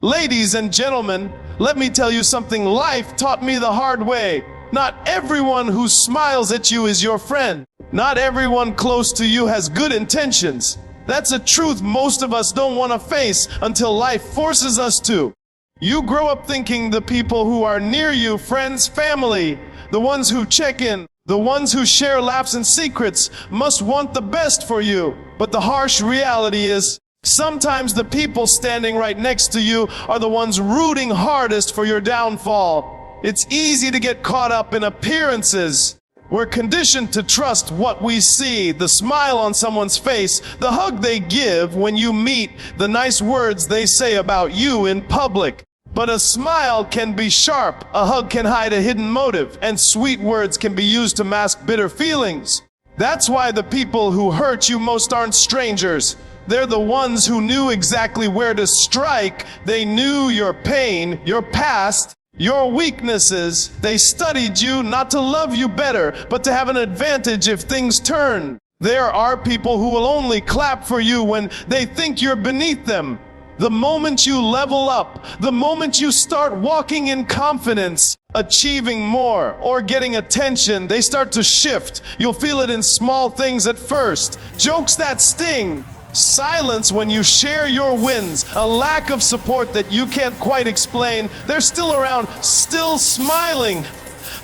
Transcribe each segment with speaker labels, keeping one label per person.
Speaker 1: Ladies and gentlemen, let me tell you something life taught me the hard way. Not everyone who smiles at you is your friend. Not everyone close to you has good intentions. That's a truth most of us don't want to face until life forces us to. You grow up thinking the people who are near you, friends, family, the ones who check in, the ones who share laughs and secrets, must want the best for you. But the harsh reality is, sometimes the people standing right next to you are the ones rooting hardest for your downfall. It's easy to get caught up in appearances. We're conditioned to trust what we see, the smile on someone's face, the hug they give when you meet, the nice words they say about you in public. But a smile can be sharp, a hug can hide a hidden motive, and sweet words can be used to mask bitter feelings. That's why the people who hurt you most aren't strangers. They're the ones who knew exactly where to strike. They knew your pain, your past, your weaknesses. They studied you not to love you better, but to have an advantage if things turn. There are people who will only clap for you when they think you're beneath them. The moment you level up, the moment you start walking in confidence, achieving more, or getting attention, they start to shift. You'll feel it in small things at first. Jokes that sting. Silence when you share your wins, a lack of support that you can't quite explain. They're still around, still smiling.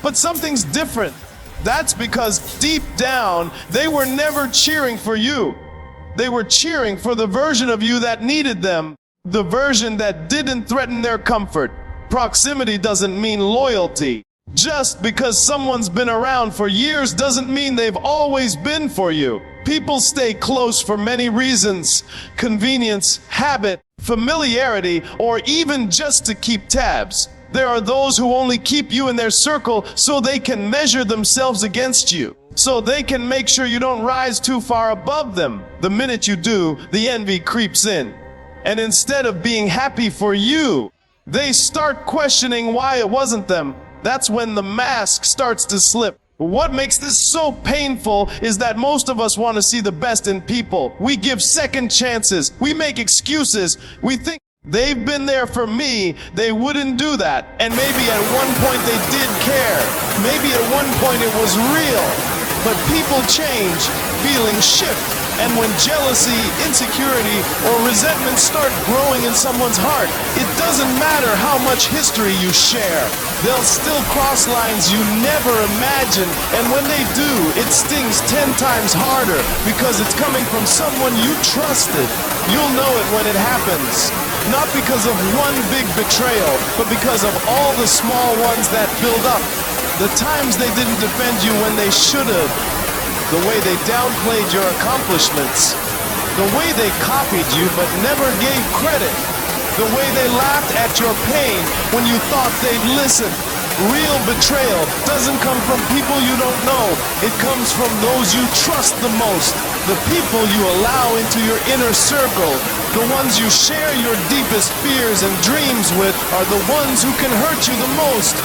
Speaker 1: But something's different. That's because deep down, they were never cheering for you. They were cheering for the version of you that needed them, the version that didn't threaten their comfort. Proximity doesn't mean loyalty. Just because someone's been around for years doesn't mean they've always been for you. People stay close for many reasons: convenience, habit, familiarity, or even just to keep tabs. There are those who only keep you in their circle so they can measure themselves against you, so they can make sure you don't rise too far above them. The minute you do, the envy creeps in. And instead of being happy for you, they start questioning why it wasn't them. That's when the mask starts to slip. What makes this so painful is that most of us want to see the best in people. We give second chances. We make excuses. We think they've been there for me, they wouldn't do that. And maybe at one point they did care. Maybe at one point it was real. But people change, feelings shift. And when jealousy, insecurity, or resentment start growing in someone's heart, it doesn't matter how much history you share. They'll still cross lines you never imagined, and when they do, it stings 10 times harder because it's coming from someone you trusted. You'll know it when it happens. Not because of one big betrayal, but because of all the small ones that build up. The times they didn't defend you when they should have. The way they downplayed your accomplishments. The way they copied you but never gave credit. The way they laughed at your pain when you thought they'd listen. Real betrayal doesn't come from people you don't know. It comes from those you trust the most. The people you allow into your inner circle. The ones you share your deepest fears and dreams with are the ones who can hurt you the most.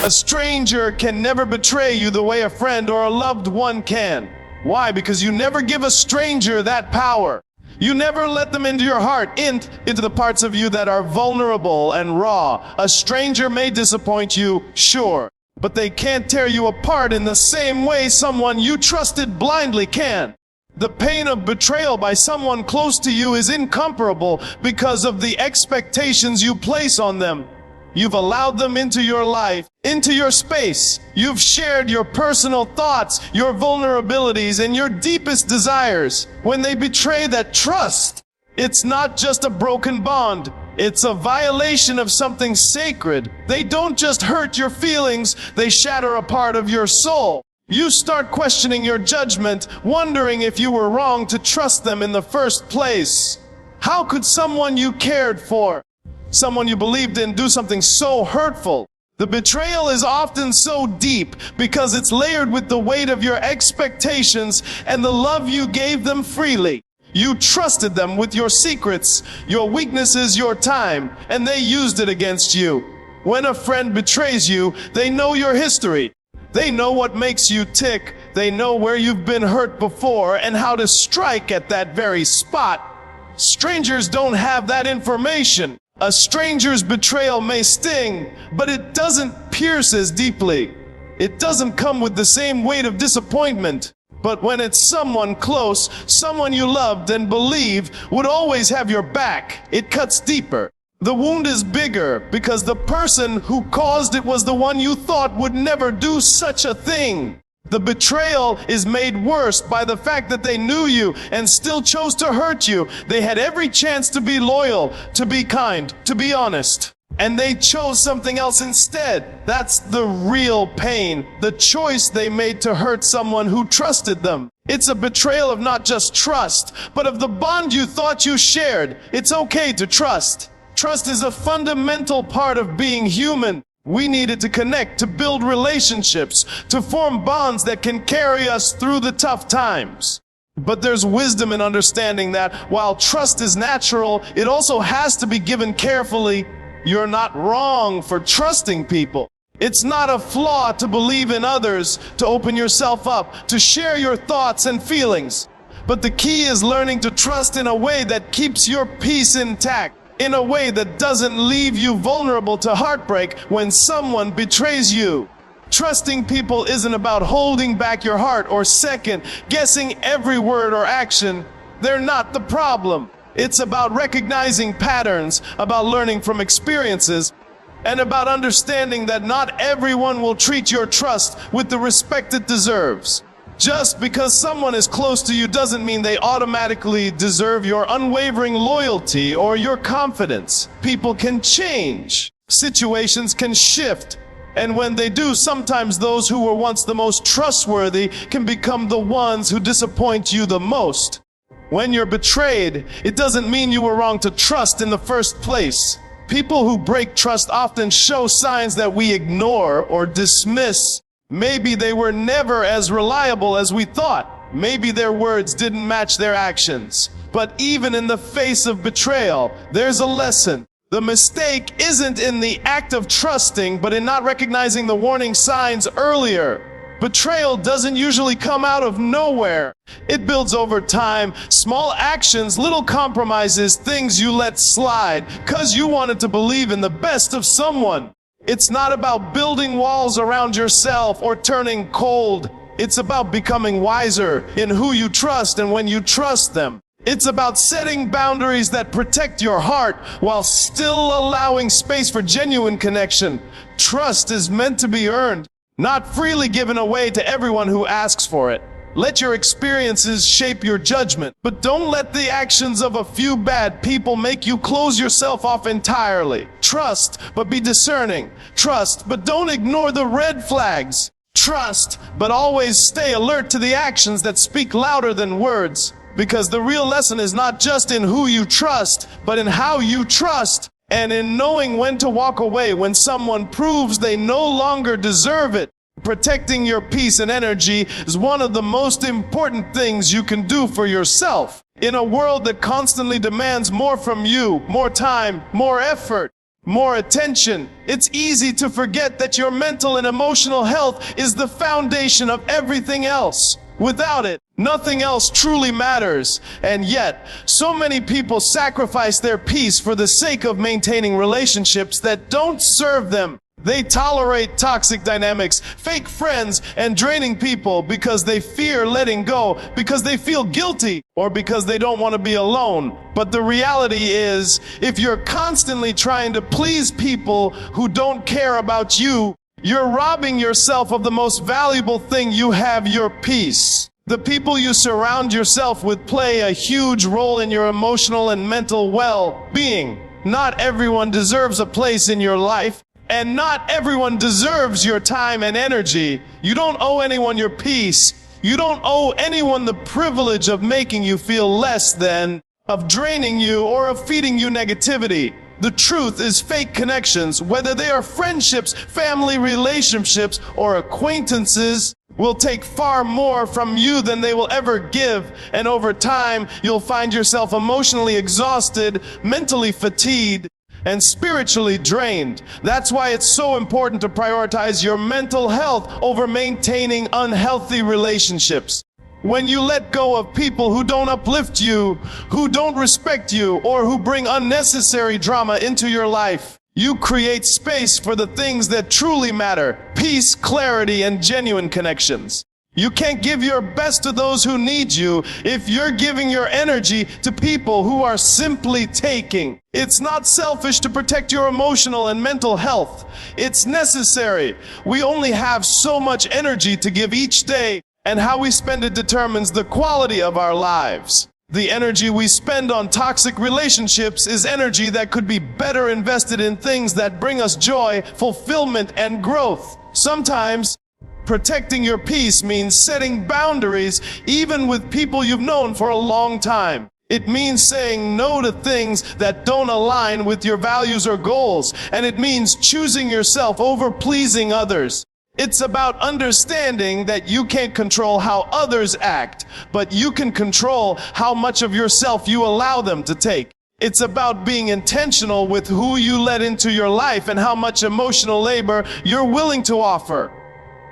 Speaker 1: A stranger can never betray you the way a friend or a loved one can. Why? Because you never give a stranger that power. You never let them into your heart, into the parts of you that are vulnerable and raw. A stranger may disappoint you, sure, but they can't tear you apart in the same way someone you trusted blindly can. The pain of betrayal by someone close to you is incomparable because of the expectations you place on them. You've allowed them into your life, into your space. You've shared your personal thoughts, your vulnerabilities, and your deepest desires. When they betray that trust, it's not just a broken bond. It's a violation of something sacred. They don't just hurt your feelings, they shatter a part of your soul. You start questioning your judgment, wondering if you were wrong to trust them in the first place. How could someone you cared for, someone you believed in, do something so hurtful? The betrayal is often so deep because it's layered with the weight of your expectations and the love you gave them freely. You trusted them with your secrets, your weaknesses, your time, and they used it against you. When a friend betrays you, they know your history. They know what makes you tick. They know where you've been hurt before and how to strike at that very spot. Strangers don't have that information. A stranger's betrayal may sting, but it doesn't pierce as deeply. It doesn't come with the same weight of disappointment. But when it's someone close, someone you loved and believed would always have your back, it cuts deeper. The wound is bigger because the person who caused it was the one you thought would never do such a thing. The betrayal is made worse by the fact that they knew you and still chose to hurt you. They had every chance to be loyal, to be kind, to be honest. And they chose something else instead. That's the real pain, the choice they made to hurt someone who trusted them. It's a betrayal of not just trust, but of the bond you thought you shared. It's okay to trust. Trust is a fundamental part of being human. We need it to connect, to build relationships, to form bonds that can carry us through the tough times. But there's wisdom in understanding that while trust is natural, it also has to be given carefully. You're not wrong for trusting people. It's not a flaw to believe in others, to open yourself up, to share your thoughts and feelings. But the key is learning to trust in a way that keeps your peace intact. In a way that doesn't leave you vulnerable to heartbreak when someone betrays you. Trusting people isn't about holding back your heart or second guessing every word or action. They're not the problem. It's about recognizing patterns, about learning from experiences, and about understanding that not everyone will treat your trust with the respect it deserves. Just because someone is close to you doesn't mean they automatically deserve your unwavering loyalty or your confidence. People can change. Situations can shift. And when they do, sometimes those who were once the most trustworthy can become the ones who disappoint you the most. When you're betrayed, it doesn't mean you were wrong to trust in the first place. People who break trust often show signs that we ignore or dismiss. Maybe they were never as reliable as we thought. Maybe their words didn't match their actions. But even in the face of betrayal, there's a lesson. The mistake isn't in the act of trusting, but in not recognizing the warning signs earlier. Betrayal doesn't usually come out of nowhere. It builds over time, small actions, little compromises, things you let slide, 'cause you wanted to believe in the best of someone. It's not about building walls around yourself or turning cold. It's about becoming wiser in who you trust and when you trust them. It's about setting boundaries that protect your heart while still allowing space for genuine connection. Trust is meant to be earned, not freely given away to everyone who asks for it. Let your experiences shape your judgment, but don't let the actions of a few bad people make you close yourself off entirely. Trust, but be discerning. Trust, but don't ignore the red flags. Trust, but always stay alert to the actions that speak louder than words. Because the real lesson is not just in who you trust, but in how you trust, and in knowing when to walk away when someone proves they no longer deserve it. Protecting your peace and energy is one of the most important things you can do for yourself. In a world that constantly demands more from you, more time, more effort, more attention, it's easy to forget that your mental and emotional health is the foundation of everything else. Without it, nothing else truly matters. And yet, so many people sacrifice their peace for the sake of maintaining relationships that don't serve them. They tolerate toxic dynamics, fake friends, and draining people because they fear letting go, because they feel guilty, or because they don't want to be alone. But the reality is, if you're constantly trying to please people who don't care about you, you're robbing yourself of the most valuable thing you have, your peace. The people you surround yourself with play a huge role in your emotional and mental well-being. Not everyone deserves a place in your life. And not everyone deserves your time and energy. You don't owe anyone your peace. You don't owe anyone the privilege of making you feel less than, of draining you, or of feeding you negativity. The truth is, fake connections, whether they are friendships, family relationships, or acquaintances, will take far more from you than they will ever give. And over time, you'll find yourself emotionally exhausted, mentally fatigued, and spiritually drained. That's why it's so important to prioritize your mental health over maintaining unhealthy relationships. When you let go of people who don't uplift you, who don't respect you, or who bring unnecessary drama into your life, you create space for the things that truly matter: peace, clarity, and genuine connections. You can't give your best to those who need you if you're giving your energy to people who are simply taking. It's not selfish to protect your emotional and mental health. It's necessary. We only have so much energy to give each day, and how we spend it determines the quality of our lives. The energy we spend on toxic relationships is energy that could be better invested in things that bring us joy, fulfillment, and growth. Sometimes, protecting your peace means setting boundaries even with people you've known for a long time. It means saying no to things that don't align with your values or goals, and it means choosing yourself over pleasing others. It's about understanding that you can't control how others act, but you can control how much of yourself you allow them to take. It's about being intentional with who you let into your life and how much emotional labor you're willing to offer.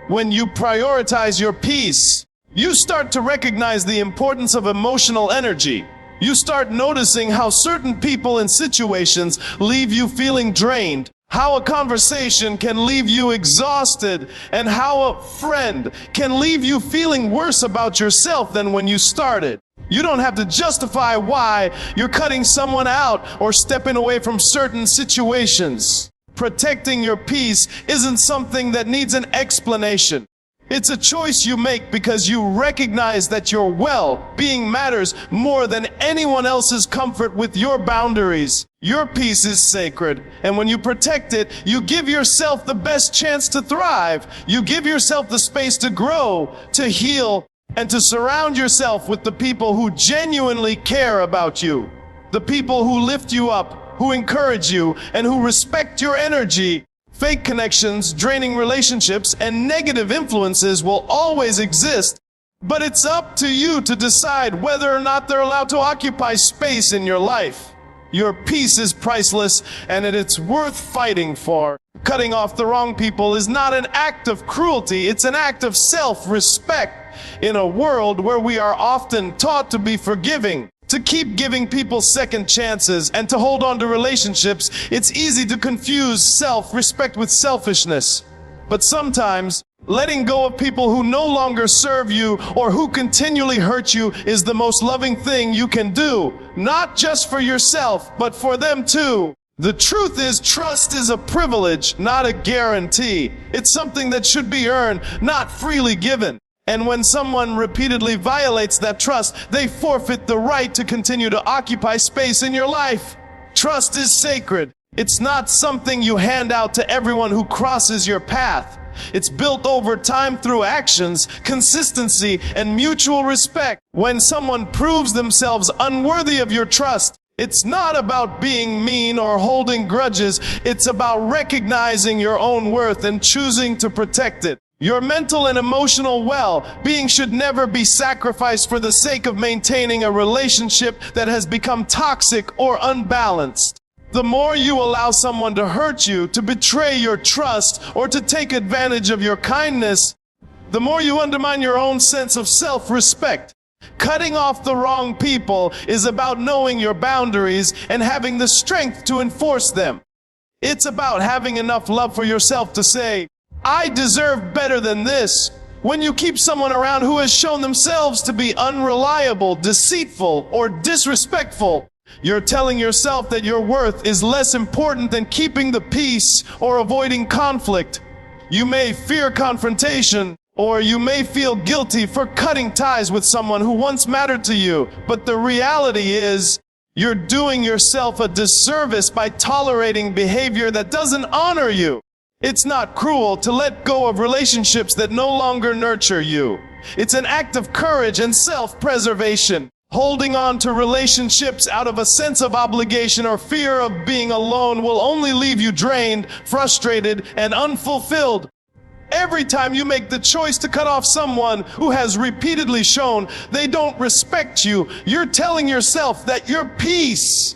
Speaker 1: When you prioritize your peace, you start to recognize the importance of emotional energy. You start noticing how certain people and situations leave you feeling drained, how a conversation can leave you exhausted, and how a friend can leave you feeling worse about yourself than when you started. You don't have to justify why you're cutting someone out or stepping away from certain situations. Protecting your peace isn't something that needs an explanation. It's a choice you make because you recognize that your well-being matters more than anyone else's comfort with your boundaries. Your peace is sacred, and when you protect it, you give yourself the best chance to thrive. You give yourself the space to grow, to heal, and to surround yourself with the people who genuinely care about you. The people who lift you up, who encourage you, and who respect your energy. Fake connections, draining relationships, and negative influences will always exist, but it's up to you to decide whether or not they're allowed to occupy space in your life. Your peace is priceless, and it's worth fighting for. Cutting off the wrong people is not an act of cruelty, it's an act of self-respect. In a world where we are often taught to be forgiving, to keep giving people second chances, and to hold on to relationships, it's easy to confuse self-respect with selfishness. But sometimes, letting go of people who no longer serve you or who continually hurt you is the most loving thing you can do, not just for yourself, but for them too. The truth is, trust is a privilege, not a guarantee. It's something that should be earned, not freely given. And when someone repeatedly violates that trust, they forfeit the right to continue to occupy space in your life. Trust is sacred. It's not something you hand out to everyone who crosses your path. It's built over time through actions, consistency, and mutual respect. When someone proves themselves unworthy of your trust, it's not about being mean or holding grudges. It's about recognizing your own worth and choosing to protect it. Your mental and emotional well-being should never be sacrificed for the sake of maintaining a relationship that has become toxic or unbalanced. The more you allow someone to hurt you, to betray your trust, or to take advantage of your kindness, the more you undermine your own sense of self-respect. Cutting off the wrong people is about knowing your boundaries and having the strength to enforce them. It's about having enough love for yourself to say, I deserve better than this. When you keep someone around who has shown themselves to be unreliable, deceitful, or disrespectful, you're telling yourself that your worth is less important than keeping the peace or avoiding conflict. You may fear confrontation, or you may feel guilty for cutting ties with someone who once mattered to you, but the reality is, you're doing yourself a disservice by tolerating behavior that doesn't honor you. It's not cruel to let go of relationships that no longer nurture you. It's an act of courage and self-preservation. Holding on to relationships out of a sense of obligation or fear of being alone will only leave you drained, frustrated, and unfulfilled. Every time you make the choice to cut off someone who has repeatedly shown they don't respect you, you're telling yourself that your peace,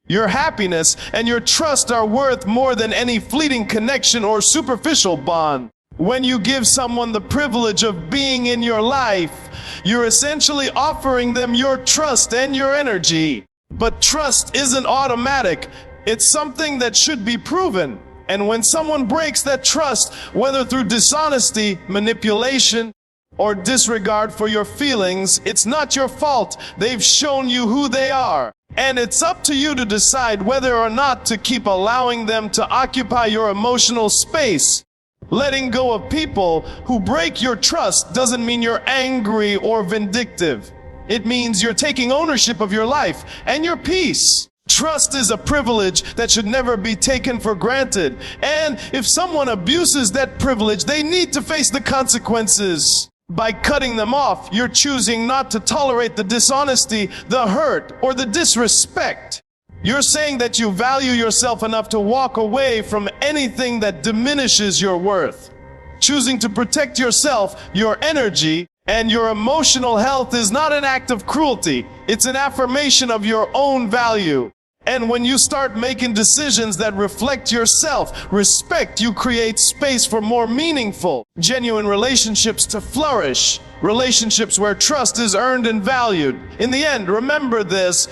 Speaker 1: your happiness, and your trust are worth more than any fleeting connection or superficial bond. When you give someone the privilege of being in your life, You're essentially offering them your trust and your energy. But trust isn't automatic. It's something that should be proven. And when someone breaks that trust, whether through dishonesty, manipulation, or disregard for your feelings, it's not your fault. They've shown you who they are. And it's up to you to decide whether or not to keep allowing them to occupy your emotional space. Letting go of people who break your trust doesn't mean you're angry or vindictive. It means you're taking ownership of your life and your peace. Trust is a privilege that should never be taken for granted. And if someone abuses that privilege, they need to face the consequences. By cutting them off, you're choosing not to tolerate the dishonesty, the hurt, or the disrespect. You're saying that you value yourself enough to walk away from anything that diminishes your worth. Choosing to protect yourself, your energy, and your emotional health is not an act of cruelty. It's an affirmation of your own value. And when you start making decisions that reflect your self-respect, you create space for more meaningful, genuine relationships to flourish. Relationships where trust is earned and valued. In the end, remember this.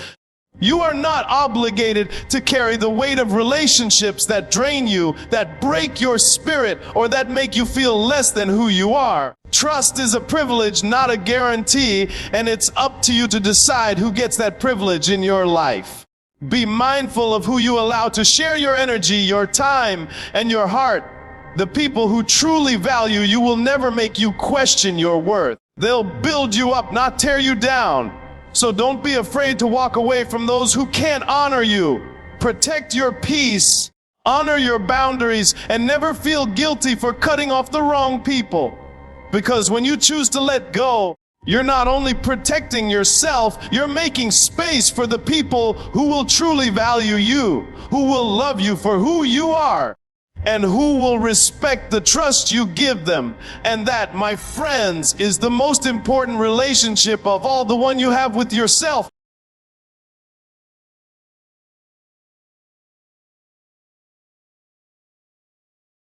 Speaker 1: You are not obligated to carry the weight of relationships that drain you, that break your spirit, or that make you feel less than who you are. Trust is a privilege, not a guarantee, and it's up to you to decide who gets that privilege in your life. Be mindful of who you allow to share your energy, your time, and your heart. The people who truly value you will never make you question your worth. They'll build you up, not tear you down. So don't be afraid to walk away from those who can't honor you. Protect your peace, honor your boundaries, and never feel guilty for cutting off the wrong people. Because when you choose to let go, you're not only protecting yourself, you're making space for the people who will truly value you, who will love you for who you are, and who will respect the trust you give them. And that, my friends, is the most important relationship of all, the one you have with yourself.